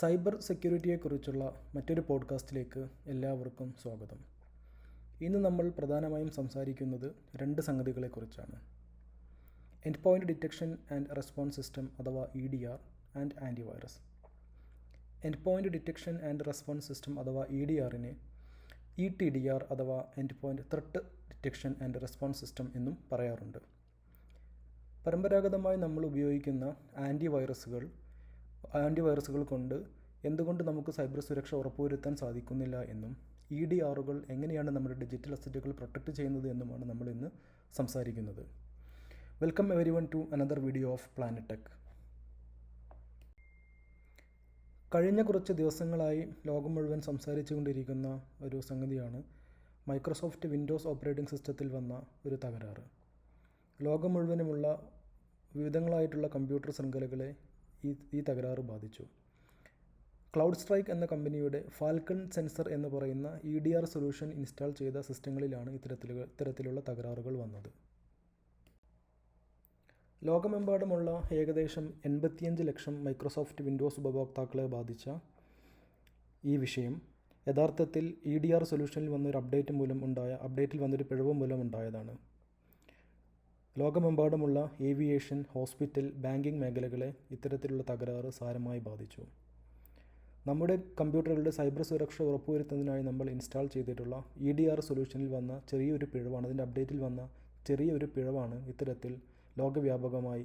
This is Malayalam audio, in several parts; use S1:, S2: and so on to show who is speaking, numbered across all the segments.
S1: സൈബർ സെക്യൂരിറ്റിയെക്കുറിച്ചുള്ള മറ്റൊരു പോഡ്കാസ്റ്റിലേക്ക് എല്ലാവർക്കും സ്വാഗതം. ഇന്ന് നമ്മൾ പ്രധാനമായും സംസാരിക്കുന്നത് രണ്ട് സംഗതികളെക്കുറിച്ചാണ്: end point detection and response system അഥവാ EDR and antivirus. End point detection and response system അഥവാ EDRനെ ETDR അഥവാ end point threat detection and response system എന്നും പറയാറുണ്ട്. പരമ്പരാഗതമായി നമ്മൾ ഉപയോഗിക്കുന്ന ആൻറ്റിവൈറസുകൾ കൊണ്ട് എന്തുകൊണ്ട് നമുക്ക് സൈബർ സുരക്ഷ ഉറപ്പുവരുത്താൻ സാധിക്കുന്നില്ല എന്നും EDRകൾ എങ്ങനെയാണ് നമ്മുടെ ഡിജിറ്റൽ അസറ്റുകൾ പ്രൊട്ടക്റ്റ് ചെയ്യുന്നത് എന്നുമാണ് നമ്മൾ ഇന്ന് സംസാരിക്കുന്നത്. Welcome everyone to another video of Planet Tech. കഴിഞ്ഞ കുറച്ച് ദിവസങ്ങളായി ലോകം മുഴുവൻ സംസാരിച്ചുകൊണ്ടിരിക്കുന്ന ഒരു സംഗതിയാണ് മൈക്രോസോഫ്റ്റ് വിൻഡോസ് ഓപ്പറേറ്റിംഗ് സിസ്റ്റത്തിൽ വന്ന ഒരു തകരാറ്. ലോകം മുഴുവനുമുള്ള വിവിധങ്ങളായിട്ടുള്ള കമ്പ്യൂട്ടർ ശൃംഖലകളെ ഈ തകരാറ് ബാധിച്ചു. ക്ലൗഡ് സ്ട്രൈക്ക് എന്ന കമ്പനിയുടെ ഫാൽക്കൺ സെൻസർ എന്ന് പറയുന്ന EDR സൊല്യൂഷൻ ഇൻസ്റ്റാൾ ചെയ്ത സിസ്റ്റങ്ങളിലാണ് ഇത്തരത്തിലുള്ള തകരാറുകൾ വന്നത്. ലോകമെമ്പാടുമുള്ള ഏകദേശം 85 ലക്ഷം മൈക്രോസോഫ്റ്റ് വിൻഡോസ് ഉപഭോക്താക്കളെ ബാധിച്ച ഈ വിഷയം യഥാർത്ഥത്തിൽ EDR സൊല്യൂഷനിൽ വന്നൊരു അപ്ഡേറ്റിൽ വന്നൊരു പിഴവ് മൂലം ഉണ്ടായതാണ്. ലോകമെമ്പാടുമുള്ള ഏവിയേഷൻ, ഹോസ്പിറ്റൽ, ബാങ്കിംഗ് മേഖലകളെ ഇത്തരത്തിലുള്ള തകരാറ് സാരമായി ബാധിച്ചു. നമ്മുടെ കമ്പ്യൂട്ടറുകളുടെ സൈബർ സുരക്ഷ ഉറപ്പുവരുത്തുന്നതിനായി നമ്മൾ ഇൻസ്റ്റാൾ ചെയ്തിട്ടുള്ള EDR സൊല്യൂഷനിൽ വന്ന ചെറിയൊരു പിഴവാണ്, അതിൻ്റെ അപ്ഡേറ്റിൽ വന്ന ചെറിയൊരു പിഴവാണ് ഇത്തരത്തിൽ ലോകവ്യാപകമായി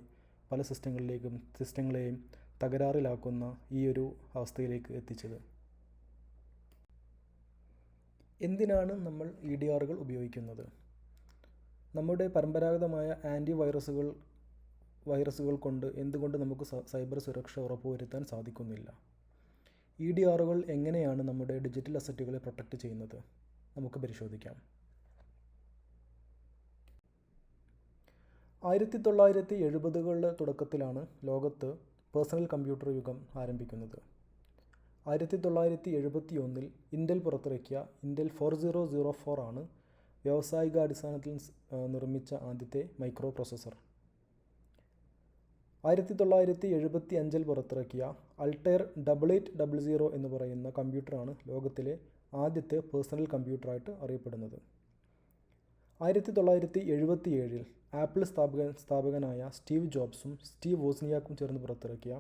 S1: പല സിസ്റ്റങ്ങളെയും തകരാറിലാക്കുന്ന ഈ ഒരു അവസ്ഥയിലേക്ക് എത്തിച്ചത്. എന്തിനാണ് നമ്മൾ EDRകൾ ഉപയോഗിക്കുന്നത്? നമ്മുടെ പരമ്പരാഗതമായ വൈറസുകൾ കൊണ്ട് എന്തുകൊണ്ട് നമുക്ക് സൈബർ സുരക്ഷ ഉറപ്പുവരുത്താൻ സാധിക്കുന്നില്ല? EDRകൾ എങ്ങനെയാണ് നമ്മുടെ ഡിജിറ്റൽ അസറ്റുകളെ പ്രൊട്ടക്റ്റ് ചെയ്യുന്നത്? നമുക്ക് പരിശോധിക്കാം. 1970കളുടെ തുടക്കത്തിലാണ് ലോകത്ത് പേഴ്സണൽ കമ്പ്യൂട്ടർ യുഗം ആരംഭിക്കുന്നത്. 1971 ഇൻ്റൽ പുറത്തിറക്കിയ ഇൻ്റൽ 4004 ആണ് വ്യാവസായിക അടിസ്ഥാനത്തിൽ നിർമ്മിച്ച ആദ്യത്തെ മൈക്രോ പ്രോസസ്സർ. 1975 പുറത്തിറക്കിയ അൾട്ടയർ 8800 എന്ന് പറയുന്ന കമ്പ്യൂട്ടറാണ് ലോകത്തിലെ ആദ്യത്തെ പേഴ്സണൽ കമ്പ്യൂട്ടറായിട്ട് അറിയപ്പെടുന്നത്. 1977 ആപ്പിൾ സ്ഥാപകനായ സ്റ്റീവ് ജോബ്സും സ്റ്റീവ് വോസ്നിയാക്കും ചേർന്ന് പുറത്തിറക്കിയ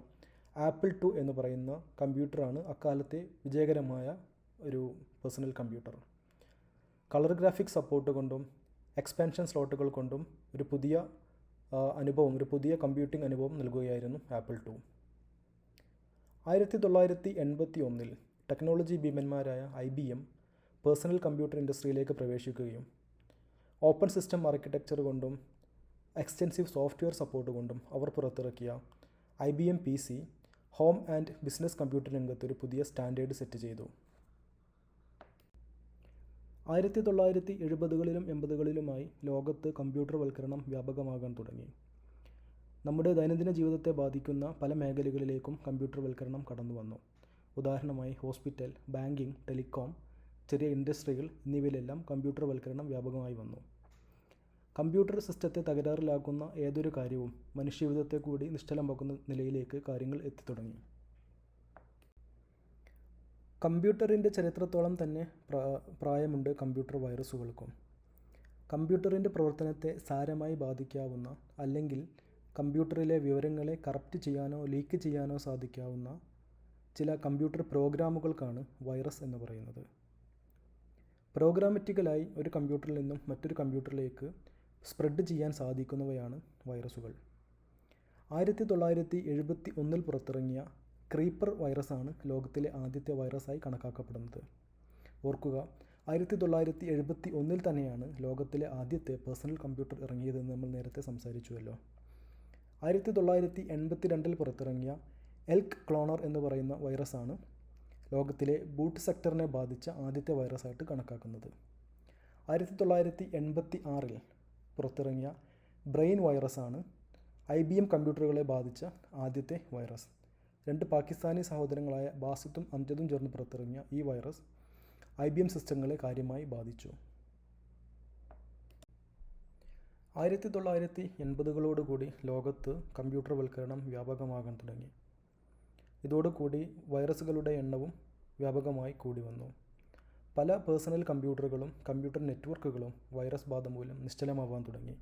S1: ആപ്പിൾ II എന്ന് പറയുന്ന കമ്പ്യൂട്ടറാണ് അക്കാലത്തെ വിജയകരമായ ഒരു personal computer. Colour graphics support കൊണ്ടും എക്സ്പാൻഷൻ സ്ലോട്ടുകൾ കൊണ്ടും ഒരു പുതിയ കമ്പ്യൂട്ടിംഗ് അനുഭവം നൽകുകയായിരുന്നു ആപ്പിൾ II. 1981 ടെക്നോളജി ഭീമന്മാരായ IBM പേഴ്സണൽ കമ്പ്യൂട്ടർ ഇൻഡസ്ട്രിയിലേക്ക് പ്രവേശിക്കുകയും ഓപ്പൺ സിസ്റ്റം ആർക്കിടെക്ചർ കൊണ്ടും എക്സ്റ്റെൻസീവ് സോഫ്റ്റ്വെയർ സപ്പോർട്ട് കൊണ്ടും അവർ പുറത്തിറക്കിയ IBM PC home and business computer രംഗത്ത് ഒരു പുതിയ സ്റ്റാൻഡേർഡ് സെറ്റ് ചെയ്തു. 1970കളിലും 80കളിലുമായി ലോകത്ത് കമ്പ്യൂട്ടർ വൽക്കരണം വ്യാപകമാകാൻ തുടങ്ങി. നമ്മുടെ ദൈനംദിന ജീവിതത്തെ ബാധിക്കുന്ന പല മേഖലകളിലേക്കും കമ്പ്യൂട്ടർ വൽക്കരണം കടന്നു വന്നു. ഉദാഹരണമായി ഹോസ്പിറ്റൽ, ബാങ്കിംഗ്, ടെലികോം, ചെറിയ ഇൻഡസ്ട്രികൾ എന്നിവയിലെല്ലാം കമ്പ്യൂട്ടർ വൽക്കരണം വ്യാപകമായി വന്നു. കമ്പ്യൂട്ടർ സിസ്റ്റത്തെ തകരാറിലാക്കുന്ന ഏതൊരു കാര്യവും മനുഷ്യജീവിതത്തെ കൂടി നിശ്ചലമാക്കുന്ന നിലയിലേക്ക് കാര്യങ്ങൾ എത്തിത്തുടങ്ങി. കമ്പ്യൂട്ടറിൻ്റെ ചരിത്രത്തോളം തന്നെ പ്രായമുണ്ട് കമ്പ്യൂട്ടർ വൈറസുകൾക്കും. കമ്പ്യൂട്ടറിൻ്റെ പ്രവർത്തനത്തെ സാരമായി ബാധിക്കാവുന്ന അല്ലെങ്കിൽ കമ്പ്യൂട്ടറിലെ വിവരങ്ങളെ കറപ്റ്റ് ചെയ്യാനോ ലീക്ക് ചെയ്യാനോ സാധിക്കാവുന്ന ചില കമ്പ്യൂട്ടർ പ്രോഗ്രാമുകൾക്കാണ് വൈറസ് എന്ന് പറയുന്നത്. പ്രോഗ്രാമാറ്റിക്കലായി ഒരു കമ്പ്യൂട്ടറിൽ നിന്നും മറ്റൊരു കമ്പ്യൂട്ടറിലേക്ക് സ്പ്രെഡ് ചെയ്യാൻ സാധിക്കുന്നവയാണ് വൈറസുകൾ. 1971 പുറത്തിറങ്ങിയ ക്രീപ്പർ വൈറസാണ് ലോകത്തിലെ ആദ്യത്തെ വൈറസായി കണക്കാക്കപ്പെടുന്നത്. ഓർക്കുക, 1971 തന്നെയാണ് ലോകത്തിലെ ആദ്യത്തെ പേഴ്സണൽ കമ്പ്യൂട്ടർ ഇറങ്ങിയതെന്ന് നമ്മൾ നേരത്തെ സംസാരിച്ചുവല്ലോ. 1982 പുറത്തിറങ്ങിയ എൽക്ക് ക്ലോണർ എന്ന് പറയുന്ന വൈറസാണ് ലോകത്തിലെ ബൂട്ട് സെക്ടറിനെ ബാധിച്ച ആദ്യത്തെ വൈറസായിട്ട് കണക്കാക്കുന്നത്. 1986 പുറത്തിറങ്ങിയ ബ്രെയിൻ വൈറസാണ് IBM കമ്പ്യൂട്ടറുകളെ ബാധിച്ച ആദ്യത്തെ വൈറസ്. രണ്ട് പാകിസ്ഥാനി സഹോദരങ്ങളായ ബാസിത്തും അംജദും ചേർന്ന് പുറത്തിറങ്ങിയ ഈ വൈറസ് IBM സിസ്റ്റങ്ങളെ കാര്യമായി ബാധിച്ചു. 1980കളോടുകൂടി ലോകത്ത് കമ്പ്യൂട്ടർ വൽക്കരണം വ്യാപകമാകാൻ തുടങ്ങി. ഇതോടുകൂടി വൈറസുകളുടെ എണ്ണവും വ്യാപകമായി കൂടി വന്നു. പല പേഴ്സണൽ കമ്പ്യൂട്ടറുകളും കമ്പ്യൂട്ടർ നെറ്റ്വർക്കുകളും വൈറസ് ബാധ മൂലം നിശ്ചലമാവാൻ തുടങ്ങി.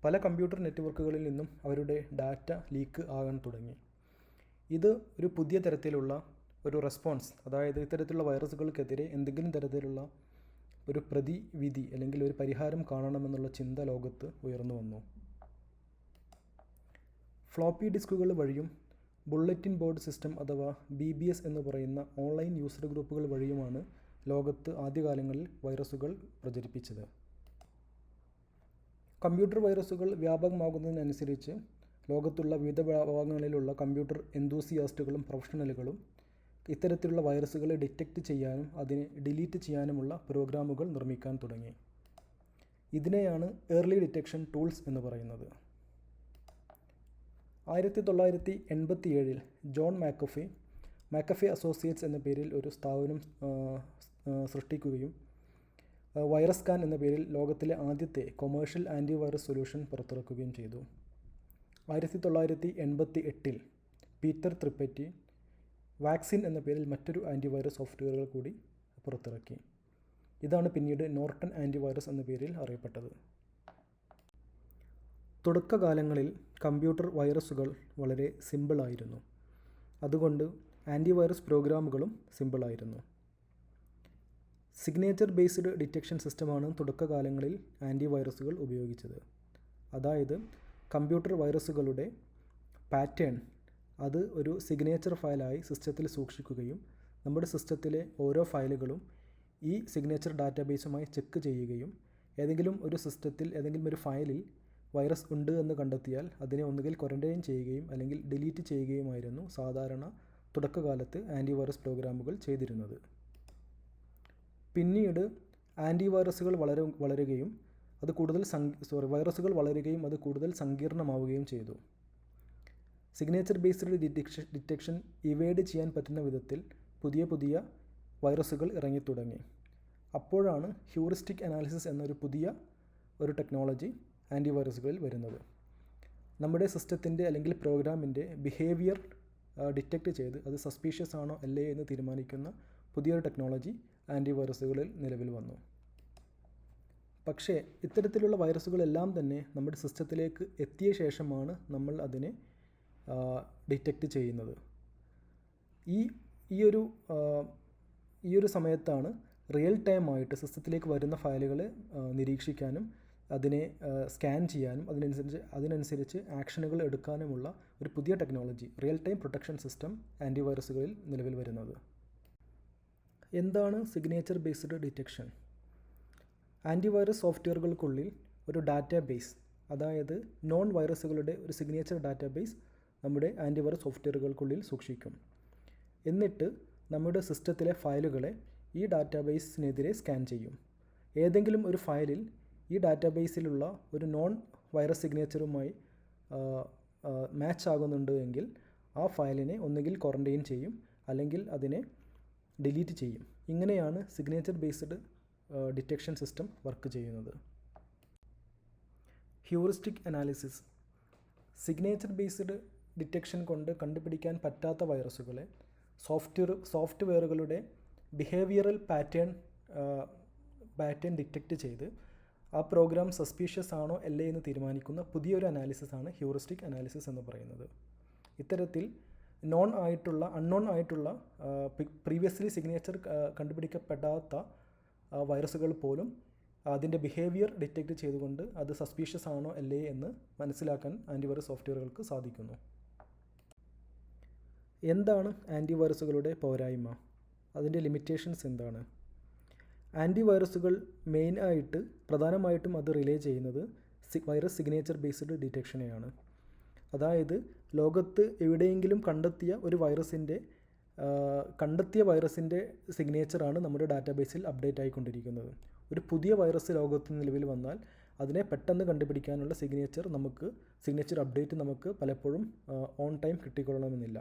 S1: പല കമ്പ്യൂട്ടർ നെറ്റ്വർക്കുകളിൽ നിന്നും അവരുടെ ഡാറ്റ ലീക്ക് ആകാൻ തുടങ്ങി. ഇത് ഒരു പുതിയ തരത്തിലുള്ള ഒരു റെസ്പോൺസ്, അതായത് ഇത്തരത്തിലുള്ള വൈറസുകൾക്കെതിരെ എന്തെങ്കിലും തരത്തിലുള്ള ഒരു പ്രതിവിധി അല്ലെങ്കിൽ ഒരു പരിഹാരം കാണണമെന്നുള്ള ചിന്ത ലോകത്ത് ഉയർന്നു വന്നു. ഫ്ലോപ്പി ഡിസ്കുകൾ വഴിയും ബുള്ളറ്റിൻ ബോർഡ് സിസ്റ്റം അഥവാ BBS എന്ന് പറയുന്ന ഓൺലൈൻ യൂസർ ഗ്രൂപ്പുകൾ വഴിയുമാണ് ലോകത്ത് ആദ്യകാലങ്ങളിൽ വൈറസുകൾ പ്രചരിപ്പിച്ചത്. കമ്പ്യൂട്ടർ വൈറസുകൾ വ്യാപകമാകുന്നതിനനുസരിച്ച് ലോകത്തുള്ള വിവിധ ഭാഗങ്ങളിലുള്ള കമ്പ്യൂട്ടർ എന്തൂസിയാസ്റ്റുകളും പ്രൊഫഷണലുകളും ഇത്തരത്തിലുള്ള വൈറസുകളെ ഡിറ്റക്റ്റ് ചെയ്യാനും അതിനെ ഡിലീറ്റ് ചെയ്യാനുമുള്ള പ്രോഗ്രാമുകൾ നിർമ്മിക്കാൻ തുടങ്ങി. ഇതിനെയാണ് ഏർലി ഡിറ്റക്ഷൻ ടൂൾസ് എന്ന് പറയുന്നത്. 1987 ജോൺ മാക്കഫി അസോസിയേറ്റ്സ് എന്ന പേരിൽ ഒരു സ്ഥാപനം സൃഷ്ടിക്കുകയും വൈറസ് സ്കാൻ എന്ന പേരിൽ ലോകത്തിലെ ആദ്യത്തെ കൊമേഴ്ഷ്യൽ ആൻറ്റിവൈറസ് സൊല്യൂഷൻ പുറത്തിറക്കുകയും ചെയ്തു. 1988 പീറ്റർ ത്രിപ്പറ്റി വാക്സിൻ എന്ന പേരിൽ മറ്റൊരു ആൻറ്റിവൈറസ് സോഫ്റ്റ്വെയറുകൾ കൂടി പുറത്തിറക്കി. ഇതാണ് പിന്നീട് നോർട്ടൺ ആൻറ്റിവൈറസ് എന്ന പേരിൽ അറിയപ്പെട്ടത്. തുടക്കകാലങ്ങളിൽ കമ്പ്യൂട്ടർ വൈറസുകൾ വളരെ സിമ്പിളായിരുന്നു. അതുകൊണ്ട് ആൻറ്റിവൈറസ് പ്രോഗ്രാമുകളും സിമ്പിളായിരുന്നു. സിഗ്നേച്ചർ ബേസ്ഡ് ഡിറ്റക്ഷൻ സിസ്റ്റമാണ് തുടക്കകാലങ്ങളിൽ ആൻറ്റിവൈറസുകൾ ഉപയോഗിച്ചത്. അതായത് കമ്പ്യൂട്ടർ വൈറസുകളുടെ പാറ്റേൺ അത് ഒരു സിഗ്നേച്ചർ ഫയലായി സിസ്റ്റത്തിൽ സൂക്ഷിക്കുകയും നമ്മുടെ സിസ്റ്റത്തിലെ ഓരോ ഫയലുകളും ഈ സിഗ്നേച്ചർ ഡാറ്റാബേസുമായി ചെക്ക് ചെയ്യുകയും ഏതെങ്കിലും ഒരു സിസ്റ്റത്തിൽ ഏതെങ്കിലും ഒരു ഫയലിൽ വൈറസ് ഉണ്ട് എന്ന് കണ്ടെത്തിയാൽ അതിനെ ഒന്നുകിൽ ക്വാറന്റൈൻ ചെയ്യുകയും അല്ലെങ്കിൽ ഡിലീറ്റ് ചെയ്യുകയുമായിരുന്നു സാധാരണ തുടക്കകാലത്ത് ആൻറ്റിവൈറസ് പ്രോഗ്രാമുകൾ ചെയ്തിരുന്നത്. പിന്നീട് ആൻറ്റിവൈറസുകൾ വളരുകയും അത് കൂടുതൽ വൈറസുകൾ വളരുകയും അത് കൂടുതൽ സങ്കീർണമാവുകയും ചെയ്തു. സിഗ്നേച്ചർ ബേസ്ഡ് ഡിറ്റക്ഷൻ ഇവേഡ് ചെയ്യാൻ പറ്റുന്ന വിധത്തിൽ പുതിയ വൈറസുകൾ ഇറങ്ങിത്തുടങ്ങി. അപ്പോഴാണ് ഹ്യൂറിസ്റ്റിക് അനാലിസിസ് എന്നൊരു പുതിയ ഒരു ടെക്നോളജി ആൻറ്റിവൈറസുകളിൽ വരുന്നത്. നമ്മുടെ സിസ്റ്റത്തിൻ്റെ അല്ലെങ്കിൽ പ്രോഗ്രാമിൻ്റെ ബിഹേവിയർ ഡിറ്റക്റ്റ് ചെയ്ത് അത് സസ്പീഷ്യസ് ആണോ അല്ലേ എന്ന് തീരുമാനിക്കുന്ന പുതിയൊരു ടെക്നോളജി ആൻറ്റിവൈറസുകളിൽ നിലവിൽ വന്നു. പക്ഷേ ഇത്തരത്തിലുള്ള വൈറസുകളെല്ലാം തന്നെ നമ്മുടെ സിസ്റ്റത്തിലേക്ക് എത്തിയ ശേഷമാണ് നമ്മൾ അതിനെ ഡിറ്റക്റ്റ് ചെയ്യുന്നത്. ഈ ഒരു സമയത്താണ് റിയൽ ടൈമായിട്ട് സിസ്റ്റത്തിലേക്ക് വരുന്ന ഫയലുകൾ നിരീക്ഷിക്കാനും അതിനെ സ്കാൻ ചെയ്യാനും അതിനനുസരിച്ച് ആക്ഷനുകൾ എടുക്കാനുമുള്ള ഒരു പുതിയ technology real time protection system ആൻറ്റിവൈറസുകളിൽ നിലവിൽ വരുന്നത്. എന്താണ് സിഗ്നേച്ചർ ബേസ്ഡ് ഡിറ്റക്ഷൻ? ആൻറ്റിവൈറസ് സോഫ്റ്റ്വെയറുകൾക്കുള്ളിൽ ഒരു ഡാറ്റാബേസ്, അതായത് നോൺ വൈറസുകളുടെ ഒരു സിഗ്നേച്ചർ ഡാറ്റാബേസ് നമ്മുടെ ആൻറ്റിവൈറസ് സോഫ്റ്റ്വെയറുകൾക്കുള്ളിൽ സൂക്ഷിക്കും. എന്നിട്ട് നമ്മുടെ സിസ്റ്റത്തിലെ ഫയലുകളെ ഈ ഡാറ്റാബേസിനെതിരെ സ്കാൻ ചെയ്യും. ഏതെങ്കിലും ഒരു ഫയലിൽ ഈ ഡാറ്റാബേസിലുള്ള ഒരു നോൺ വൈറസ് സിഗ്നേച്ചറുമായി മാച്ച് ആകുന്നുണ്ട് എങ്കിൽ ആ ഫയലിനെ ഒന്നുകിൽ ക്വാറന്റൈൻ ചെയ്യും അല്ലെങ്കിൽ അതിനെ ഡിലീറ്റ് ചെയ്യും. ഇങ്ങനെയാണ് signature based detection system work ചെയ്യുന്നത്. Heuristic analysis. Signature based detection കൊണ്ട് കണ്ടുപിടിക്കാൻ പറ്റാത്ത വൈറസുകളെ സോഫ്റ്റ്വെയറുകളുടെ ബിഹേവിയറൽ പാറ്റേൺ ഡിറ്റക്റ്റ് ചെയ്ത് ആ പ്രോഗ്രാം സസ്പീഷ്യസ് ആണോ അല്ലേ എന്ന് തീരുമാനിക്കുന്ന പുതിയൊരു അനാലിസിസാണ് ഹ്യൂറിസ്റ്റിക് അനാലിസിസ് എന്ന് പറയുന്നത്. ഇത്തരത്തിൽ അൺനോൺ ആയിട്ടുള്ള പ്രീവിയസ്ലി സിഗ്നേച്ചർ കണ്ടുപിടിക്കപ്പെടാത്ത വൈറസുകൾ പോലും അതിൻ്റെ ബിഹേവിയർ ഡിറ്റക്റ്റ് ചെയ്തുകൊണ്ട് അത് സസ്പീഷ്യസ് ആണോ അല്ലേ എന്ന് മനസ്സിലാക്കാൻ ആൻറ്റിവൈറസ് സോഫ്റ്റ്വെയറുകൾക്ക് സാധിക്കുന്നു. എന്താണ് ആൻറ്റിവൈറസുകളുടെ പോരായ്മ? അതിൻ്റെ ലിമിറ്റേഷൻസ് എന്താണ്? ആൻറ്റിവൈറസുകൾ പ്രധാനമായിട്ടും അത് റിലേ ചെയ്യുന്നത് വൈറസ് സിഗ്നേച്ചർ ബേസ്ഡ് ഡിറ്റക്ഷനെയാണ്. അതായത് ലോകത്ത് എവിടെയെങ്കിലും കണ്ടെത്തിയ വൈറസിൻ്റെ സിഗ്നേച്ചറാണ് നമ്മുടെ ഡാറ്റാബേസിൽ അപ്ഡേറ്റ് ആയിക്കൊണ്ടിരിക്കുന്നത്. ഒരു പുതിയ വൈറസ് ലോകത്ത് നിലവിൽ വന്നാൽ അതിനെ പെട്ടെന്ന് കണ്ടുപിടിക്കാനുള്ള സിഗ്നേച്ചർ അപ്ഡേറ്റ് നമുക്ക് പലപ്പോഴും ഓൺ ടൈം കിട്ടിക്കൊള്ളണമെന്നില്ല.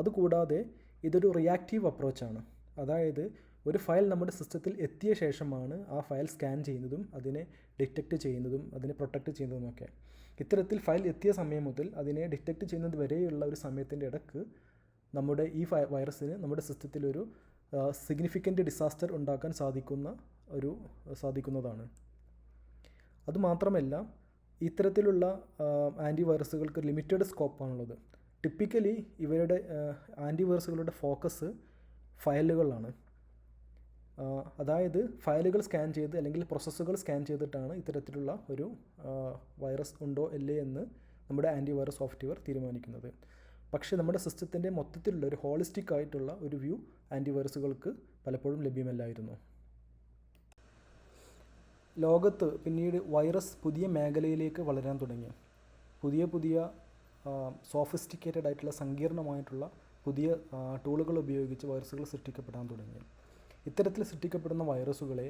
S1: അതുകൂടാതെ ഇതൊരു റിയാക്റ്റീവ് അപ്രോച്ചാണ്. അതായത് ഒരു ഫയൽ നമ്മുടെ സിസ്റ്റത്തിൽ എത്തിയ ശേഷമാണ് ആ ഫയൽ സ്കാൻ ചെയ്യുന്നതും അതിനെ ഡിറ്റക്റ്റ് ചെയ്യുന്നതും അതിനെ പ്രൊട്ടക്റ്റ് ചെയ്യുന്നതുമൊക്കെ. ഇത്തരത്തിൽ ഫയൽ എത്തിയ സമയം മുതൽ അതിനെ ഡിറ്റക്റ്റ് ചെയ്യുന്നത് വരെയുള്ള ഒരു സമയത്തിൻ്റെ ഇടയ്ക്ക് നമ്മുടെ ഈ വൈറസിന് നമ്മുടെ സിസ്റ്റത്തിലൊരു സിഗ്നിഫിക്കൻ്റ് ഡിസാസ്റ്റർ ഉണ്ടാക്കാൻ സാധിക്കുന്നതാണ്. അതുമാത്രമല്ല, ഇത്തരത്തിലുള്ള ആൻറ്റിവൈറസുകൾക്ക് ലിമിറ്റഡ് സ്കോപ്പാണുള്ളത്. ടിപ്പിക്കലി ഇവരുടെ ആൻറ്റിവൈറസുകളുടെ ഫോക്കസ് ഫയലുകളാണ്. അതായത് ഫയലുകൾ സ്കാൻ ചെയ്ത് അല്ലെങ്കിൽ പ്രോസസ്സുകൾ സ്കാൻ ചെയ്തിട്ടാണ് ഇത്തരത്തിലുള്ള ഒരു വൈറസ് ഉണ്ടോ അല്ലേ എന്ന് നമ്മുടെ ആൻറ്റിവൈറസ് സോഫ്റ്റ്വെയർ തീരുമാനിക്കുന്നത്. പക്ഷേ നമ്മുടെ സിസ്റ്റത്തിൻ്റെ മൊത്തത്തിലുള്ള ഒരു ഹോളിസ്റ്റിക് ആയിട്ടുള്ള ഒരു വ്യൂ ആൻറ്റിവൈറസുകൾക്ക് പലപ്പോഴും ലഭ്യമല്ലായിരുന്നു. ലോകത്ത് പിന്നീട് വൈറസ് പുതിയ മേഖലയിലേക്ക് വളരാൻ തുടങ്ങി. പുതിയ സോഫിസ്റ്റിക്കേറ്റഡ് ആയിട്ടുള്ള സങ്കീർണമായിട്ടുള്ള പുതിയ ടൂളുകൾ ഉപയോഗിച്ച് വൈറസുകൾ സൃഷ്ടിക്കപ്പെടാൻ തുടങ്ങി. ഇത്തരത്തിൽ സൃഷ്ടിക്കപ്പെടുന്ന വൈറസുകളെ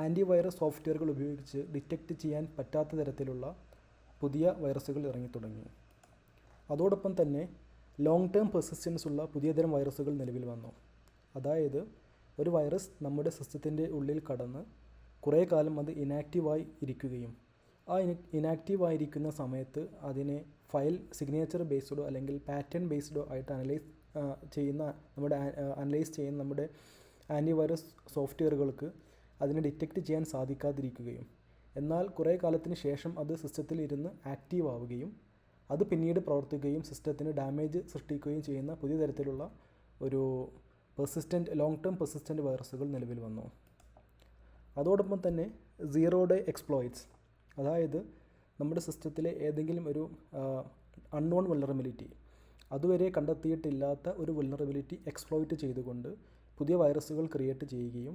S1: ആൻറ്റിവൈറസ് സോഫ്റ്റ്വെയറുകൾ ഉപയോഗിച്ച് ഡിറ്റക്റ്റ് ചെയ്യാൻ പറ്റാത്ത തരത്തിലുള്ള പുതിയ വൈറസുകൾ ഇറങ്ങിത്തുടങ്ങി. അതോടൊപ്പം തന്നെ ലോങ് ടേം പെർസിസ്റ്റൻസ് ഉള്ള പുതിയതരം വൈറസുകൾ നിലവിൽ വന്നു. അതായത് ഒരു വൈറസ് നമ്മുടെ സിസ്റ്റത്തിൻ്റെ ഉള്ളിൽ കടന്ന് കുറേ കാലം അത് ഇനാക്റ്റീവായി ഇരിക്കുകയും ആ ഇനാക്റ്റീവായിരിക്കുന്ന സമയത്ത് അതിനെ ഫയൽ സിഗ്നേച്ചർ ബേസ്ഡോ അല്ലെങ്കിൽ പാറ്റേൺ ബേസ്ഡോ ആയിട്ട് അനലൈസ് ചെയ്യുന്ന നമ്മുടെ ആൻറ്റിവൈറസ് സോഫ്റ്റ്വെയറുകൾക്ക് അതിനെ ഡിറ്റക്റ്റ് ചെയ്യാൻ സാധിക്കാതിരിക്കുകയും എന്നാൽ കുറേ കാലത്തിന് ശേഷം അത് സിസ്റ്റത്തിൽ ഇരുന്ന് ആക്റ്റീവ് ആവുകയും അത് പിന്നീട് പ്രവർത്തിക്കുകയും സിസ്റ്റത്തിന് ഡാമേജ് സൃഷ്ടിക്കുകയും ചെയ്യുന്ന പുതിയ തരത്തിലുള്ള ഒരു ലോങ് ടേം പെർസിസ്റ്റൻ്റ് വൈറസുകൾ നിലവിൽ വന്നു. അതോടൊപ്പം തന്നെ സീറോ ഡേ എക്സ്പ്ലോയിറ്റ്സ്, അതായത് നമ്മുടെ സിസ്റ്റത്തിലെ ഏതെങ്കിലും ഒരു അൺനോൺ വൾനറബിലിറ്റി, അതുവരെ കണ്ടെത്തിയിട്ടില്ലാത്ത ഒരു വൾനറബിലിറ്റി എക്സ്പ്ലോയിറ്റ് ചെയ്തുകൊണ്ട് പുതിയ വൈറസുകൾ ക്രിയേറ്റ് ചെയ്യുകയും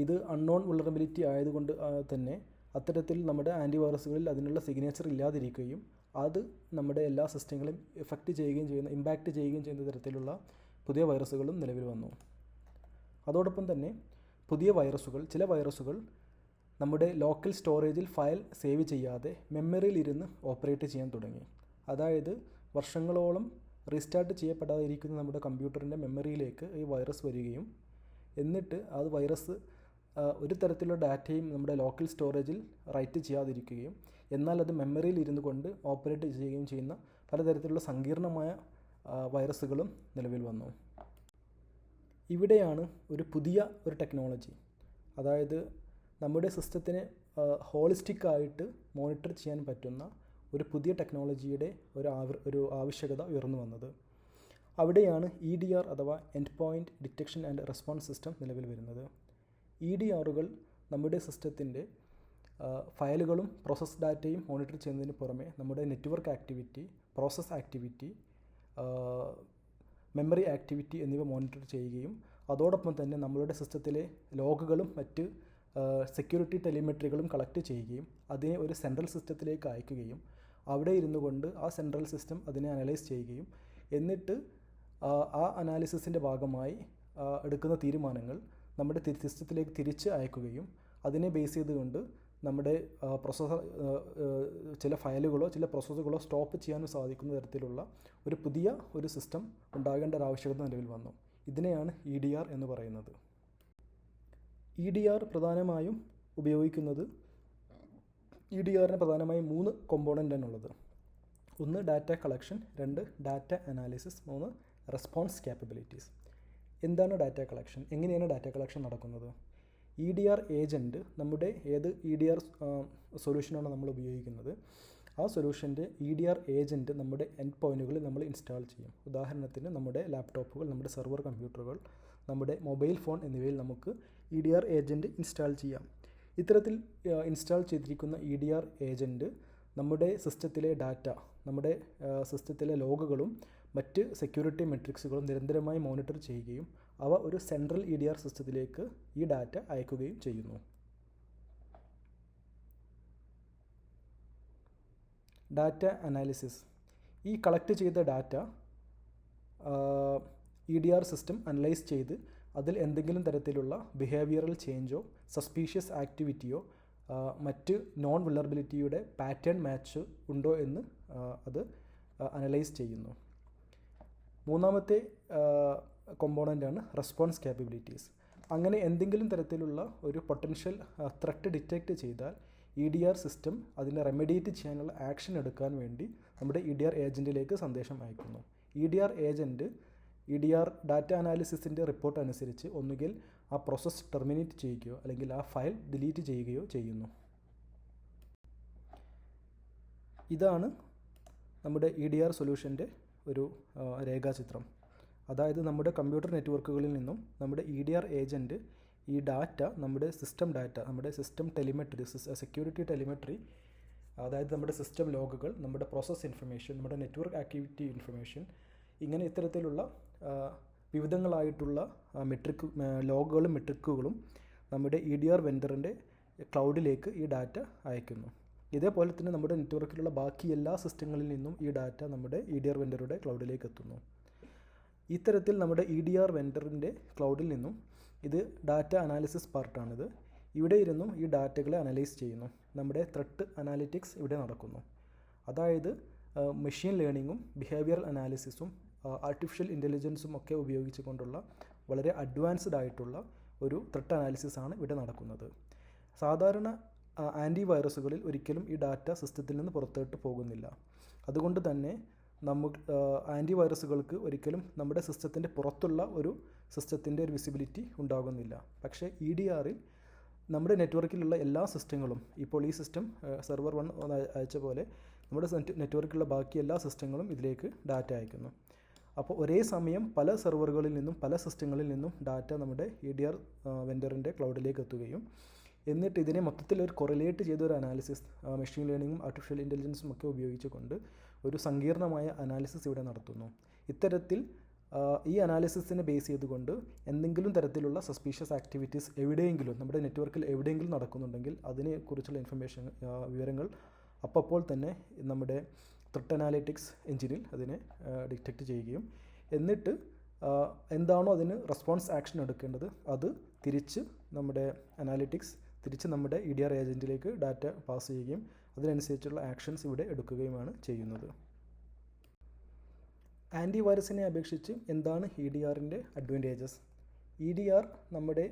S1: ഇത് അൺനോൺ വൾനറബിലിറ്റി ആയതുകൊണ്ട് തന്നെ അത്തരത്തിൽ നമ്മുടെ ആൻറ്റിവൈറസുകളിൽ അതിനുള്ള സിഗ്നേച്ചർ ഇല്ലാതിരിക്കുകയും അത് നമ്മുടെ എല്ലാ സിസ്റ്റങ്ങളെയും ഇമ്പാക്റ്റ് ചെയ്യുകയും ചെയ്യുന്ന തരത്തിലുള്ള പുതിയ വൈറസുകളും നിലവിൽ വന്നു. അതോടൊപ്പം തന്നെ ചില വൈറസുകൾ നമ്മുടെ ലോക്കൽ സ്റ്റോറേജിൽ ഫയൽ സേവ് ചെയ്യാതെ മെമ്മറിയിൽ ഇരുന്ന് ഓപ്പറേറ്റ് ചെയ്യാൻ തുടങ്ങി. അതായത് വർഷങ്ങളോളം റീസ്റ്റാർട്ട് ചെയ്യപ്പെടാതിരിക്കുന്ന നമ്മുടെ കമ്പ്യൂട്ടറിൻ്റെ മെമ്മറിയിലേക്ക് ഈ വൈറസ് വരികയും എന്നിട്ട് അത് വൈറസ് ഒരു തരത്തിലുള്ള ഡാറ്റയും നമ്മുടെ ലോക്കൽ സ്റ്റോറേജിൽ റൈറ്റ് ചെയ്യാതിരിക്കുകയും എന്നാൽ അത് മെമ്മറിയിൽ ഇരുന്നു കൊണ്ട് ഓപ്പറേറ്റ് ചെയ്യുകയും ചെയ്യുന്ന പലതരത്തിലുള്ള സങ്കീർണമായ വൈറസുകളും നിലവിൽ വന്നു. ഇവിടെയാണ് ഒരു പുതിയ ടെക്നോളജി, അതായത് നമ്മുടെ സിസ്റ്റത്തിനെ ഹോളിസ്റ്റിക്കായിട്ട് മോണിറ്റർ ചെയ്യാൻ പറ്റുന്ന ഒരു പുതിയ ടെക്നോളജിയുടെ ഒരു ആവശ്യകത ഉയർന്നു വന്നത്. അവിടെയാണ് EDR അഥവാ end point detection and response system നിലവിൽ വരുന്നത്. EDRകൾ നമ്മുടെ സിസ്റ്റത്തിൻ്റെ ഫയലുകളും പ്രോസസ് ഡാറ്റയും മോണിറ്റർ ചെയ്യുന്നതിന് പുറമെ നമ്മുടെ network activity, process activity, memory activity എന്നിവ മോണിറ്റർ ചെയ്യുകയും അതോടൊപ്പം തന്നെ നമ്മളുടെ സിസ്റ്റത്തിലെ ലോഗുകളും മറ്റ് സെക്യൂരിറ്റി ടെലിമെട്രികളും കളക്ട് ചെയ്യുകയും അതിനെ ഒരു സെൻട്രൽ സിസ്റ്റത്തിലേക്ക് അയക്കുകയും അവിടെ ഇരുന്നു കൊണ്ട് ആ സെൻട്രൽ സിസ്റ്റം അതിനെ അനലൈസ് ചെയ്യുകയും എന്നിട്ട് ആ അനാലിസിസിൻ്റെ ഭാഗമായി എടുക്കുന്ന തീരുമാനങ്ങൾ നമ്മുടെ സിസ്റ്റത്തിലേക്ക് തിരിച്ച് അയക്കുകയും അതിനെ ബേസ് ചെയ്തുകൊണ്ട് നമ്മുടെ ചില ഫയലുകളോ ചില പ്രോസസ്സുകളോ സ്റ്റോപ്പ് ചെയ്യാനും സാധിക്കുന്ന തരത്തിലുള്ള ഒരു സിസ്റ്റം ഉണ്ടാകേണ്ട ഒരാവശ്യകത നിലവിൽ വന്നു. ഇതിനെയാണ് EDR എന്ന് പറയുന്നത്. EDRന് പ്രധാനമായും 3 കോമ്പോണൻ്റാണുള്ളത്. 1 data collection, 2 data analysis, 3 response capabilities. എന്താണ് ഡാറ്റ കളക്ഷൻ? എങ്ങനെയാണ് ഡാറ്റ കളക്ഷൻ നടക്കുന്നത്? EDR ഏജൻറ്റ്, നമ്മുടെ ഏത് EDR സൊല്യൂഷനാണ് നമ്മൾ ഉപയോഗിക്കുന്നത്, ആ സൊല്യൂഷൻ്റെ EDR ഏജൻറ്റ് നമ്മുടെ എൻഡ് പോയിൻറ്റുകളിൽ നമ്മൾ ഇൻസ്റ്റാൾ ചെയ്യും. ഉദാഹരണത്തിന് നമ്മുടെ ലാപ്ടോപ്പുകൾ, നമ്മുടെ സെർവർ കമ്പ്യൂട്ടറുകൾ, നമ്മുടെ മൊബൈൽ ഫോൺ എന്നിവയിൽ നമുക്ക് EDR ഏജൻറ്റ് ഇൻസ്റ്റാൾ ചെയ്യാം. ഇത്തരത്തിൽ ഇൻസ്റ്റാൾ ചെയ്തിരിക്കുന്ന EDR ഏജൻറ്റ് നമ്മുടെ സിസ്റ്റത്തിലെ ഡാറ്റ, നമ്മുടെ സിസ്റ്റത്തിലെ ലോഗുകളും മറ്റ് സെക്യൂരിറ്റി മെട്രിക്സുകളും നിരന്തരമായി മോണിറ്റർ ചെയ്യുകയും അവ ഒരു സെൻട്രൽ EDR സിസ്റ്റത്തിലേക്ക് ഈ ഡാറ്റ അയക്കുകയും ചെയ്യുന്നു. Data analysis. ഈ കളക്ട് ചെയ്ത ഡാറ്റ EDR സിസ്റ്റം അനലൈസ് ചെയ്ത് അതിൽ എന്തെങ്കിലും തരത്തിലുള്ള ബിഹേവിയറൽ ചേഞ്ചോ സസ്പീഷ്യസ് ആക്ടിവിറ്റിയോ മറ്റ് നോൺ വൾനറബിലിറ്റിയുടെ പാറ്റേൺ മാച്ച് ഉണ്ടോ എന്ന് അത് അനലൈസ് ചെയ്യുന്നു. മൂന്നാമത്തെ കോമ്പോണൻ്റാണ് റെസ്പോൺസ് ക്യാപ്പബിലിറ്റീസ്. അങ്ങനെ എന്തെങ്കിലും തരത്തിലുള്ള ഒരു പൊട്ടൻഷ്യൽ ത്രെറ്റ് ഡിറ്റക്റ്റ് ചെയ്താൽ EDR സിസ്റ്റം അതിനെ റെമഡിയേറ്റ് ചെയ്യാനുള്ള ആക്ഷൻ എടുക്കാൻ വേണ്ടി നമ്മുടെ EDR ഏജൻറ്റിലേക്ക് സന്ദേശം അയക്കുന്നു. EDR ഏജൻറ്റ് EDR ഡാറ്റ അനാലിസിസിൻ്റെ റിപ്പോർട്ട് അനുസരിച്ച് ഒന്നുകിൽ ആ പ്രോസസ്സ് ടെർമിനേറ്റ് ചെയ്യുകയോ അല്ലെങ്കിൽ ആ ഫയൽ ഡിലീറ്റ് ചെയ്യുകയോ ചെയ്യുന്നു. ഇതാണ് നമ്മുടെ EDR സൊല്യൂഷൻ്റെ ഒരു രേഖാചിത്രം. അതായത് നമ്മുടെ കമ്പ്യൂട്ടർ നെറ്റ്വർക്കുകളിൽ നിന്നും നമ്മുടെ EDR ഏജൻറ്റ് ഈ ഡാറ്റ നമ്മുടെ സിസ്റ്റം ഡാറ്റ, നമ്മുടെ സിസ്റ്റം ടെലിമെട്രി, സെക്യൂരിറ്റി ടെലിമെട്രി, അതായത് നമ്മുടെ സിസ്റ്റം ലോഗുകൾ, നമ്മുടെ പ്രോസസ് ഇൻഫർമേഷൻ, നമ്മുടെ നെറ്റ്വർക്ക് ആക്ടിവിറ്റി ഇൻഫർമേഷൻ, ഇങ്ങനെ ഇത്തരത്തിലുള്ള വിവിധങ്ങളായിട്ടുള്ള ലോഗുകളും മെട്രിക്കുകളും നമ്മുടെ EDR വെൻഡറിൻ്റെ ക്ലൗഡിലേക്ക് ഈ ഡാറ്റ അയക്കുന്നു. ഇതേപോലെ തന്നെ നമ്മുടെ നെറ്റ്വർക്കിലുള്ള ബാക്കി എല്ലാ സിസ്റ്റങ്ങളിൽ നിന്നും ഈ ഡാറ്റ നമ്മുടെ EDR വെൻഡറുടെ ക്ലൗഡിലേക്ക് എത്തുന്നു. ഇത്തരത്തിൽ നമ്മുടെ EDR വെൻഡറിൻ്റെ ക്ലൗഡിൽ നിന്നും ഇത് ഡാറ്റ അനാലിസിസ് പാർട്ടാണിത്. ഇവിടെ ഇരുന്നും ഈ ഡാറ്റകളെ അനലൈസ് ചെയ്യുന്നു. നമ്മുടെ ത്രെട്ട് അനാലിറ്റിക്സ് ഇവിടെ നടക്കുന്നു. അതായത് മെഷീൻ ലേണിങ്ങും ബിഹേവിയറൽ അനാലിസിസും ആർട്ടിഫിഷ്യൽ ഇൻ്റലിജൻസും ഒക്കെ ഉപയോഗിച്ചുകൊണ്ടുള്ള വളരെ അഡ്വാൻസ്ഡ് ആയിട്ടുള്ള ഒരു ത്രെട്ട് അനാലിസിസാണ് ഇവിടെ നടക്കുന്നത്. സാധാരണ ആൻറ്റിവൈറസുകളിൽ ഒരിക്കലും ഈ ഡാറ്റ സിസ്റ്റത്തിൽ നിന്ന് പുറത്തോട്ട് പോകുന്നില്ല. അതുകൊണ്ട് തന്നെ ആൻറ്റിവൈറസുകൾക്ക് ഒരിക്കലും നമ്മുടെ സിസ്റ്റത്തിൻ്റെ പുറത്തുള്ള ഒരു സിസ്റ്റത്തിൻ്റെ ഒരു വിസിബിലിറ്റി ഉണ്ടാകുന്നില്ല. പക്ഷേ EDRൽ നമ്മുടെ നെറ്റ്വർക്കിലുള്ള എല്ലാ സിസ്റ്റങ്ങളും, ഇപ്പോൾ ഈ സിസ്റ്റം സെർവർ 1 അയച്ച പോലെ നമ്മുടെ നെറ്റ്വർക്കിലുള്ള ബാക്കി എല്ലാ സിസ്റ്റങ്ങളും ഇതിലേക്ക് ഡാറ്റ അയക്കുന്നു. അപ്പോൾ ഒരേ സമയം പല സെർവറുകളിൽ നിന്നും പല സിസ്റ്റങ്ങളിൽ നിന്നും ഡാറ്റ നമ്മുടെ EDR വെൻഡറിൻ്റെ ക്ലൗഡിലേക്ക് എത്തുകയും എന്നിട്ട് ഇതിനെ മൊത്തത്തിൽ ഒരു കൊറിലേറ്റ് ചെയ്ത ഒരു അനാലിസിസ്, മെഷീൻ ലേണിങ്ങും ആർട്ടിഫിഷ്യൽ ഇൻ്റലിജൻസും ഒക്കെ ഉപയോഗിച്ചുകൊണ്ട് ഒരു സങ്കീർണമായ അനാലിസിസ് ഇവിടെ നടത്തുന്നു. ഇത്തരത്തിൽ ഈ അനാലിസിസിനെ ബേസ് ചെയ്തുകൊണ്ട് എന്തെങ്കിലും തരത്തിലുള്ള സസ്പീഷ്യസ് ആക്ടിവിറ്റീസ് എവിടെയെങ്കിലും നമ്മുടെ നെറ്റ്വർക്കിൽ എവിടെയെങ്കിലും നടക്കുന്നുണ്ടെങ്കിൽ അതിനെക്കുറിച്ചുള്ള വിവരങ്ങൾ അപ്പോൾ തന്നെ നമ്മുടെ ത്രെട്ട് അനാലിറ്റിക്സ് എഞ്ചിനിൽ അതിനെ ഡിറ്റക്റ്റ് ചെയ്യുകയും എന്നിട്ട് എന്താണോ അതിന് റെസ്പോൺസ് ആക്ഷൻ എടുക്കേണ്ടത് അത് തിരിച്ച് നമ്മുടെ EDR ഏജൻറ്റിലേക്ക് ഡാറ്റ പാസ് ചെയ്യുകയും അതിനനുസരിച്ചുള്ള ആക്ഷൻസ് ഇവിടെ എടുക്കുകയുമാണ് ചെയ്യുന്നത്. ആൻറ്റിവൈറസിനെ അപേക്ഷിച്ച് എന്താണ് EDRൻ്റെ അഡ്വാൻറ്റേജസ്? EDR നമ്മുടെ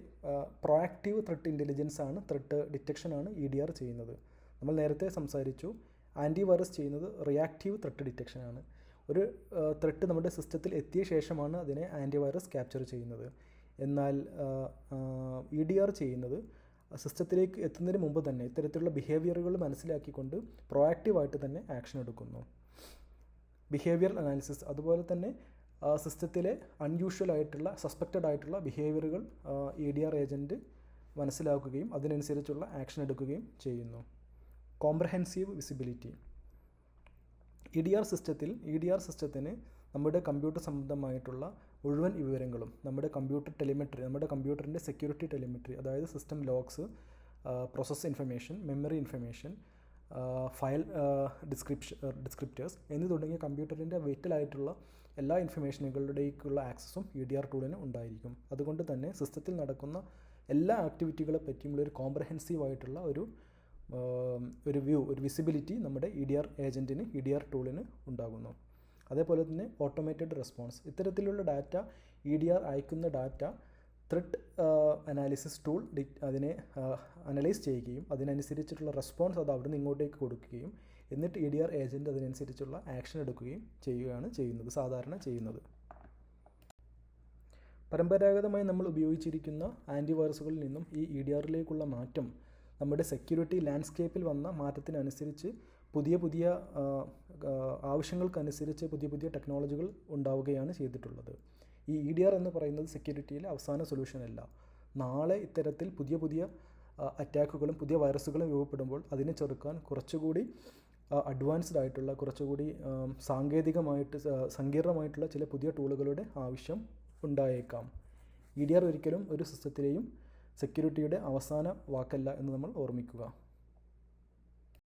S1: പ്രൊആക്റ്റീവ് ത്രെട്ട് ഇൻ്റലിജൻസ് ആണ്, ത്രെട്ട് ഡിറ്റക്ഷനാണ് EDR ചെയ്യുന്നത്. നമ്മൾ നേരത്തെ സംസാരിച്ചു, ആൻറ്റിവൈറസ് ചെയ്യുന്നത് റിയാക്റ്റീവ് ത്രെട്ട് ഡിറ്റക്ഷനാണ്. ഒരു ത്രെട്ട് നമ്മുടെ സിസ്റ്റത്തിൽ എത്തിയ ശേഷമാണ് അതിനെ ആൻറ്റിവൈറസ് ക്യാപ്ചർ ചെയ്യുന്നത്. എന്നാൽ EDR ചെയ്യുന്നത് സിസ്റ്റത്തിലേക്ക് എത്തുന്നതിന് മുമ്പ് തന്നെ ഇത്തരത്തിലുള്ള ബിഹേവിയറുകൾ മനസ്സിലാക്കിക്കൊണ്ട് പ്രൊആക്റ്റീവായിട്ട് തന്നെ ആക്ഷൻ എടുക്കുന്നു. ബിഹേവിയറൽ അനാലിസിസ്, അതുപോലെ തന്നെ സിസ്റ്റത്തിലെ അൺയൂഷ്വൽ ആയിട്ടുള്ള സസ്പെക്റ്റഡ് ആയിട്ടുള്ള ബിഹേവിയറുകൾ EDR ഏജൻറ്റ് മനസ്സിലാക്കുകയും അതിനനുസരിച്ചുള്ള ആക്ഷൻ എടുക്കുകയും ചെയ്യുന്നു. Comprehensive visibility. EDR സിസ്റ്റത്തിന് നമ്മുടെ കമ്പ്യൂട്ടർ സംബന്ധമായിട്ടുള്ള മുഴുവൻ വിവരങ്ങളും, നമ്മുടെ കമ്പ്യൂട്ടർ ടെലിമെട്രി, നമ്മുടെ കമ്പ്യൂട്ടറിൻ്റെ സെക്യൂരിറ്റി ടെലിമെട്രി, അതായത് system logs, process information, memory information, file descriptors എന്നീ തുടങ്ങിയ കമ്പ്യൂട്ടറിൻ്റെ വൈറ്റലായിട്ടുള്ള എല്ലാ ഇൻഫർമേഷനുകളുടേക്കുള്ള ആക്സസും EDR ടൂളിന് ഉണ്ടായിരിക്കും. അതുകൊണ്ട് തന്നെ സിസ്റ്റത്തിൽ നടക്കുന്ന എല്ലാ ആക്ടിവിറ്റികളെ പറ്റിയുള്ള ഒരു കോംപ്രഹെൻസീവ് ആയിട്ടുള്ള ഒരു വിസിബിലിറ്റി നമ്മുടെ EDR ഏജൻറ്റിന്, EDR ടൂളിന് ഉണ്ടാകുന്നു. അതേപോലെ തന്നെ ഓട്ടോമേറ്റഡ് റെസ്പോൺസ്. ഇത്തരത്തിലുള്ള ഡാറ്റ, EDR അയക്കുന്ന ഡാറ്റ ത്രെട്ട് അനാലിസിസ് ടൂൾ അതിനെ അനലൈസ് ചെയ്യുകയും അതിനനുസരിച്ചിട്ടുള്ള റെസ്പോൺസ് അത് അവിടെ നിന്ന് ഇങ്ങോട്ടേക്ക് കൊടുക്കുകയും എന്നിട്ട് EDR ഏജൻറ്റ് അതിനനുസരിച്ചുള്ള ആക്ഷൻ എടുക്കുകയും സാധാരണ ചെയ്യുന്നത്. പരമ്പരാഗതമായി നമ്മൾ ഉപയോഗിച്ചിരിക്കുന്ന ആൻറ്റിവൈറസുകളിൽ നിന്നും ഈ EDRലേക്കുള്ള മാറ്റം നമ്മുടെ സെക്യൂരിറ്റി ലാൻഡ്സ്കേപ്പിൽ വന്ന മാറ്റത്തിനനുസരിച്ച് പുതിയ ആവശ്യങ്ങൾക്കനുസരിച്ച് പുതിയ ടെക്നോളജികൾ ഉണ്ടാവുകയാണ് ചെയ്തിട്ടുള്ളത്. ഈ EDR എന്ന് പറയുന്നത് സെക്യൂരിറ്റിയിലെ അവസാന സൊല്യൂഷനല്ല. നാളെ ഇത്തരത്തിൽ പുതിയ അറ്റാക്കുകളും പുതിയ വൈറസുകളും രൂപപ്പെടുമ്പോൾ അതിനെ ചെറുക്കാൻ കുറച്ചുകൂടി അഡ്വാൻസ്ഡ് ആയിട്ടുള്ള, കുറച്ചുകൂടി സങ്കീർണമായിട്ടുള്ള ചില പുതിയ ടൂളുകളുടെ ആവശ്യം ഉണ്ടായേക്കാം. EDR ഒരിക്കലും ഒരു സിസ്റ്റത്തിലെയും സെക്യൂരിറ്റിയുടെ അവസാന വാക്കല്ല എന്ന് നമ്മൾ ഓർമ്മിക്കുക.